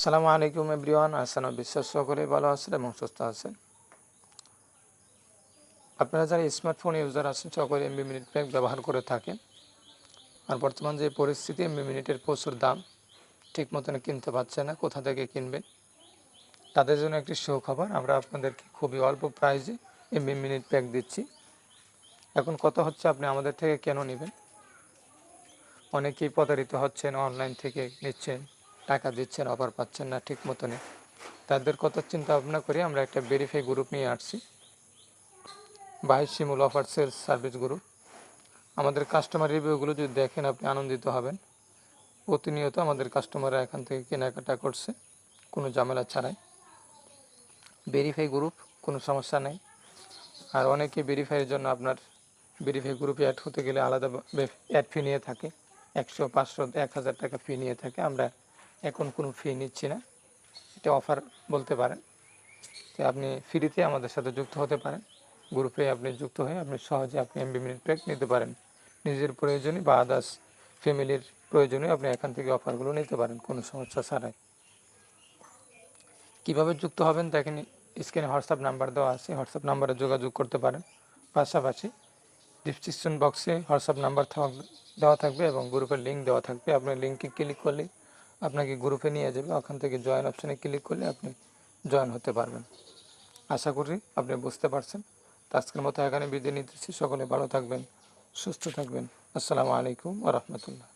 আসসালামু আলাইকুম এভরিওয়ান। আহসান বিশ্বাস সকলেই ভালো আছেন এবং সুস্থ আছেন। আপনারা যারা স্মার্টফোন ইউজার আছেন সকলে এমবি মিনিট প্যাক ব্যবহার করে থাকেন। আর বর্তমান যে পরিস্থিতি, এমবি মিনিটের প্রচুর দাম, ঠিক মতন কিনতে পারছে না, কোথা থেকে কিনবেন তাদের জন্য একটি সুখবর। আমরা আপনাদেরকে খুবই অল্প প্রাইসে এমবি মিনিট প্যাক দিচ্ছি। এখন কত হচ্ছে, আপনি আমাদের থেকে কেন নেবেন? অনেকেই প্রতারিত হচ্ছেন, অনলাইন থেকে নিচ্ছেন, টাকা দিচ্ছেন, অফার পাচ্ছেন না ঠিক মতনে। তাদের কত চিন্তা ভাবনা করে আমরা একটা ভেরিফাই গ্রুপ নিয়ে আসছি, by Shimul offer sales service group. আমাদের কাস্টমার রিভিউগুলো যদি দেখেন আপনি আনন্দিত হবেন। প্রতিনিয়ত আমাদের কাস্টমাররা এখান থেকে কেনাকাটা করছে কোনো ঝামেলা ছাড়াই। ভেরিফাই গ্রুপ, কোনো সমস্যা নেই। আর অনেকে ভেরিফাইয়ের জন্য আপনার ভেরিফাই গ্রুপে অ্যাড হতে গেলে আলাদা অ্যাড ফি নিয়ে থাকে, 100, 500, 1000 টাকা ফি নিয়ে থাকে। আমরা এখন কোনো ফি নিচ্ছি না, এটা অফার বলতে পারেন। তো আপনি ফ্রিতে আমাদের সাথে যুক্ত হতে পারেন। গ্রুপে আপনি যুক্ত হয়ে আপনি সহজে এমবি মিনিট প্যাক নিতে পারেন। নিজের প্রয়োজনে বা আদার্স ফ্যামিলির প্রয়োজনে আপনি এখান থেকে অফারগুলো নিতে পারেন কোনো সমস্যা ছাড়াই। কীভাবে যুক্ত হবেন দেখেন, স্ক্রিনে হোয়াটসঅ্যাপ নাম্বার দেওয়া আছে, হোয়াটসঅ্যাপ নাম্বারে যোগাযোগ করতে পারেন। পাশাপাশি ডিসক্রিপশন বক্সে হোয়াটসঅ্যাপ নাম্বার দেওয়া থাকবে এবং গ্রুপের লিঙ্ক দেওয়া থাকবে। আপনার লিঙ্কে ক্লিক করলেই আপনাকে গ্রুপে নিয়ে যাবে। ওখান থেকে জয়েন অপশানে ক্লিক করলে আপনি জয়েন হতে পারবেন। আশা করি আপনি বুঝতে পারছেন। তো আজকের মতো এখানে বিদায় নিতেছি। সকলে ভালো থাকবেন, সুস্থ থাকবেন। আসসালামু আলাইকুম ওয়া রাহমাতুল্লাহ।